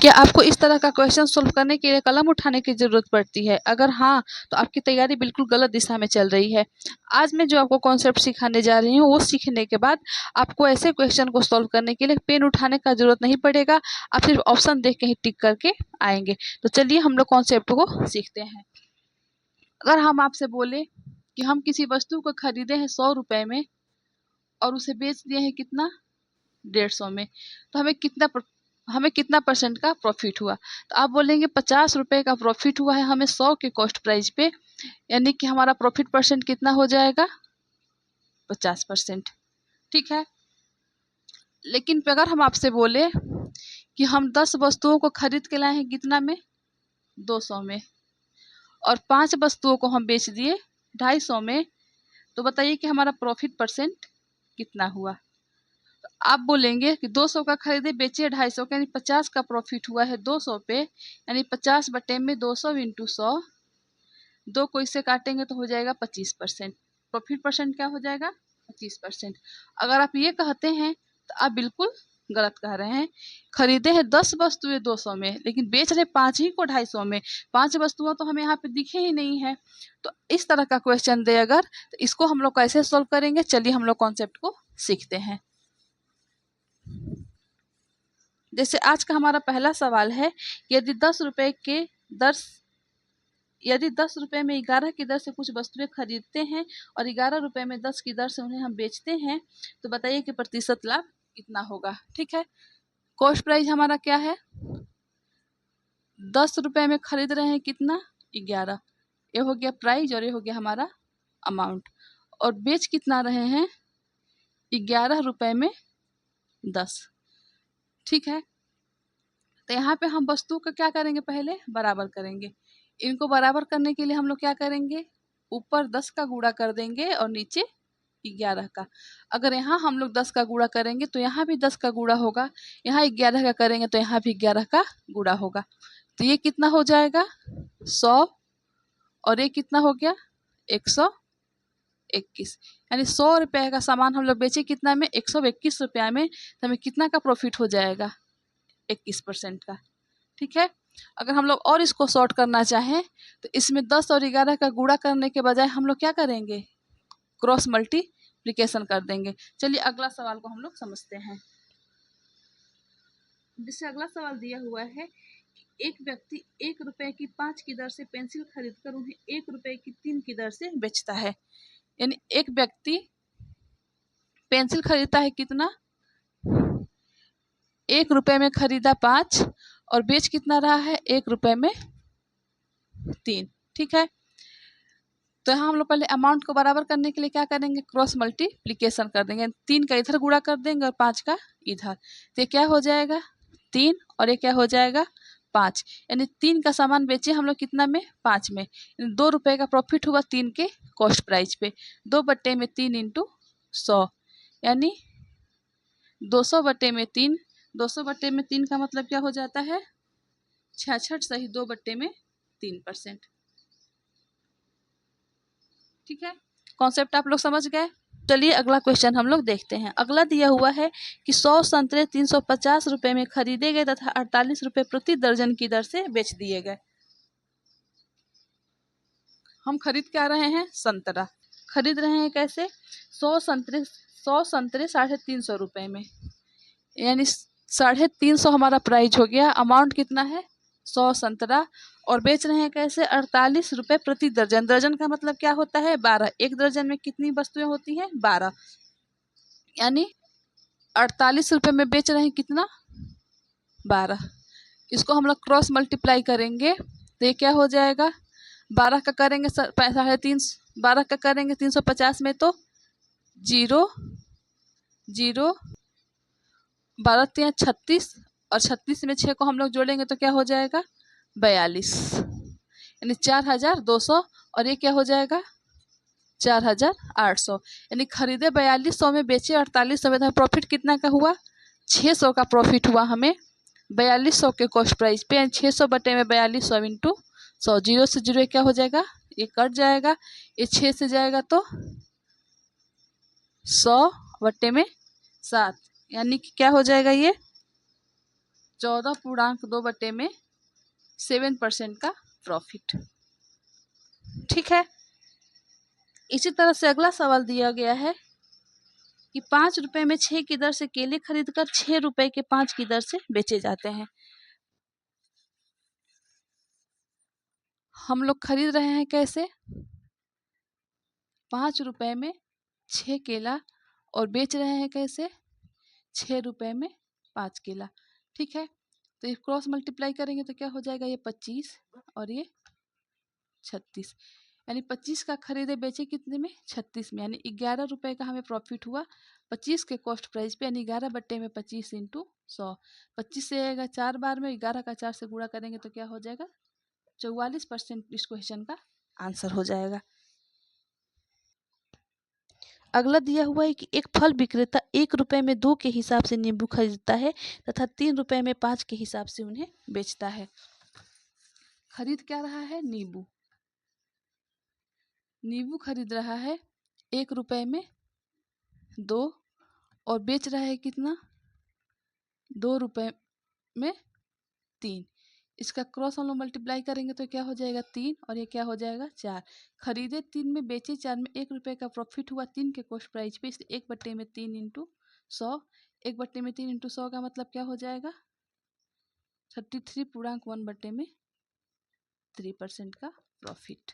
क्या आपको इस तरह का क्वेश्चन सोल्व करने के लिए कलम उठाने की ज़रूरत पड़ती है? अगर हाँ, तो आपकी तैयारी बिल्कुल गलत दिशा में चल रही है। आज मैं जो आपको कॉन्सेप्ट सिखाने जा रही हूँ, वो सीखने के बाद आपको ऐसे क्वेश्चन को सॉल्व करने के लिए पेन उठाने का ज़रूरत नहीं पड़ेगा। आप सिर्फ ऑप्शन देख के ही टिक करके आएंगे। तो चलिए हम लोग कॉन्सेप्ट को सीखते हैं। अगर हम आपसे बोले कि हम किसी वस्तु को खरीदे हैं 100 रुपये में और उसे बेच दिए हैं कितना, 150 में, तो हमें कितना परसेंट का प्रॉफिट हुआ? तो आप बोलेंगे 50 रुपये का प्रॉफिट हुआ है हमें 100 के कॉस्ट प्राइस पे, यानी कि हमारा प्रॉफिट परसेंट कितना हो जाएगा? 50%। ठीक है। लेकिन अगर हम आपसे बोले कि हम 10 वस्तुओं को खरीद के लाए हैं कितना में, 200 में, और 5 वस्तुओं को हम बेच दिए 250 में, तो बताइए कि हमारा प्रॉफिट परसेंट कितना हुआ? तो आप बोलेंगे कि 200 का खरीदे बेचे 250 का, यानी 50 का प्रॉफिट हुआ है 200 पे, यानी 50 बटे में 200 इंटू 100, 2 को इससे काटेंगे तो हो जाएगा 25%। प्रॉफिट परसेंट क्या हो जाएगा? 25%। अगर आप ये कहते हैं तो आप बिल्कुल गलत कह रहे हैं। खरीदे हैं 10 वस्तुएं 200 में, लेकिन बेच रहे 5 ही को 250 में। 5 वस्तुएं तो हमें यहाँ पे दिखे ही नहीं है। तो इस तरह का क्वेश्चन दे अगर, तो इसको हम लोग कैसे सॉल्व करेंगे? चलिए हम लोग कॉन्सेप्ट को सीखते हैं। जैसे आज का हमारा पहला सवाल है, यदि 10 रुपये में 11 की दर से कुछ वस्तुएं खरीदते हैं और 11 रुपये में 10 की दर से उन्हें हम बेचते हैं, तो बताइए कि प्रतिशत लाभ कितना होगा? ठीक है। कॉस्ट प्राइस हमारा क्या है? 10 रुपये में खरीद रहे हैं कितना? 11। ये हो गया प्राइस और ये हो गया हमारा अमाउंट। और बेच कितना रहे हैं? 11 रुपये में 10। ठीक है। तो यहाँ पे हम वस्तु का क्या करेंगे? पहले बराबर करेंगे। इनको बराबर करने के लिए हम लोग क्या करेंगे? ऊपर 10 का गुणा कर देंगे और नीचे 11 का। अगर यहाँ हम लोग 10 का गुणा करेंगे तो यहाँ भी 10 का गुणा होगा, यहाँ 11 का करेंगे तो यहाँ भी 11 का गुणा होगा। तो ये कितना हो जाएगा? 100, और ये कितना हो गया? 121। यानी 100 रुपये का सामान हम लोग बेचे कितना में? 121 रुपया में। तो हमें कितना का प्रॉफिट हो जाएगा? 21% का। ठीक है। अगर हम लोग और इसको शॉर्ट करना चाहें तो इसमें 10 और 11 का गुणा करने के बजाय हम लोग क्या करेंगे? क्रॉस मल्टीप्लिकेशन कर देंगे। चलिए अगला सवाल को हम लोग समझते हैं। जिससे अगला सवाल दिया हुआ है कि एक व्यक्ति 1 रुपये की 5 की दर से पेंसिल खरीदकर उन्हें 1 रुपये की 3 की दर से बेचता है। यानी एक व्यक्ति पेंसिल खरीदता है कितना? 1 रुपये में खरीदा 5 और बेच कितना रहा है? 1 रुपये में 3। ठीक है। तो यहाँ हम लोग पहले अमाउंट को बराबर करने के लिए क्या करेंगे? क्रॉस मल्टीप्लिकेशन कर देंगे। 3 का इधर गुणा कर देंगे और 5 का इधर। तो ये क्या हो जाएगा? 3, और ये क्या हो जाएगा? 5। यानी 3 का सामान बेचे हम लोग कितना में? 5 में। 2 रुपये का प्रॉफिट हुआ 3 के कॉस्ट प्राइस पे। 2 बट्टे में 3 इंटू 100, यानी 200 बट्टे में 3। 200 बट्टे में 3 का मतलब क्या हो जाता है? 66 सही 2 बट्टे में 3%। ठीक है। कॉन्सेप्ट आप लोग समझ गए। चलिए अगला क्वेश्चन हम लोग देखते हैं। अगला दिया हुआ है कि 100 संतरे 350 रुपये में खरीदे गए तथा 48 रुपये प्रति दर्जन की दर से बेच दिए गए। हम खरीद क्या रहे हैं? संतरा खरीद रहे हैं। कैसे? 100 संतरे 350 रुपये में, यानी 350 हमारा प्राइस हो गया। अमाउंट कितना है? 100 संतरा। और बेच रहे हैं कैसे? 48 रुपये प्रति दर्जन। दर्जन का मतलब क्या होता है? 12। एक दर्जन में कितनी वस्तुएं होती हैं? 12। यानी 48 रुपये में बेच रहे हैं कितना? 12। इसको हम लोग क्रॉस मल्टीप्लाई करेंगे तो ये क्या हो जाएगा? 12 का करेंगे 350, 12 का करेंगे 350 में तो 0 0, 12 3 36, और 36 में 6 को हम लोग जोड़ेंगे तो क्या हो जाएगा? 42। यानी 4200, और ये क्या हो जाएगा? 4800। यानी खरीदे 4200 में, बेचे 4800 में। तो प्रॉफिट कितना का हुआ? 600 का प्रॉफिट हुआ हमें 4200 के कॉस्ट प्राइस पे। 600 बटे में 4200 इंटू 100। 0 से 0 क्या हो जाएगा? ये कट जाएगा। ये 6 से जाएगा तो 100 बटे में 7, यानी कि क्या हो जाएगा? ये 14.2/7% का प्रॉफिट। ठीक है। इसी तरह से अगला सवाल दिया गया है कि 5 रुपए में 6 की दर से केले खरीदकर 6 रुपए के 5 की दर से बेचे जाते हैं। हम लोग खरीद रहे हैं कैसे? 5 रुपए में 6 केला और बेच रहे हैं कैसे? 6 रुपए में 5 केला। ठीक है। तो ये क्रॉस मल्टीप्लाई करेंगे तो क्या हो जाएगा? ये 25 और ये 36, यानी 25 का खरीदे बेचे कितने में? 36 में, यानी 11 रुपए का हमें प्रॉफिट हुआ 25 के कॉस्ट प्राइस पे, यानी 11/25 इंटू 100। 25 से आएगा 4 बार में, 11 का 4 से गुणा करेंगे तो क्या हो जाएगा? 44% इस क्वेश्चन का आंसर हो जाएगा। अगला दिया हुआ है कि एक फल विक्रेता 1 रुपए में 2 के हिसाब से नींबू खरीदता है तथा 3 रुपए में 5 के हिसाब से उन्हें बेचता है। खरीद क्या रहा है? नींबू। नींबू खरीद रहा है 1 रुपए में 2 और बेच रहा है कितना? 2 रुपए में 3। इसका क्रॉस हम लोग मल्टीप्लाई करेंगे तो क्या हो जाएगा? 3 और ये क्या हो जाएगा? 4। खरीदे 3 में, बेचे 4 में, 1 रुपए का प्रॉफिट हुआ 3 के कॉस्ट प्राइस पे, इसलिए 1/3 इंटू 100। 1/3 इंटू 100 का मतलब क्या हो जाएगा? 33.1/3% का प्रॉफिट।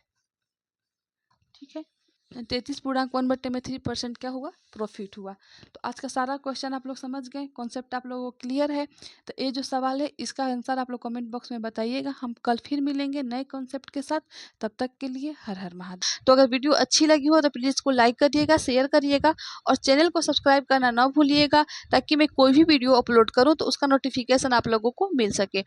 ठीक है। 33.1/3% क्या हुआ? प्रॉफिट हुआ। तो आज का सारा क्वेश्चन आप लोग समझ गए, कॉन्सेप्ट आप लोगों को क्लियर है। तो ये जो सवाल है इसका आंसर आप लोग कमेंट बॉक्स में बताइएगा। हम कल फिर मिलेंगे नए कॉन्सेप्ट के साथ। तब तक के लिए हर हर महादेव। तो अगर वीडियो अच्छी लगी हो तो प्लीज़ इसको लाइक करिएगा, शेयर करिएगा और चैनल को सब्सक्राइब करना ना भूलिएगा, ताकि मैं कोई भी वीडियो अपलोड करूँ तो उसका नोटिफिकेशन आप लोगों को मिल सके।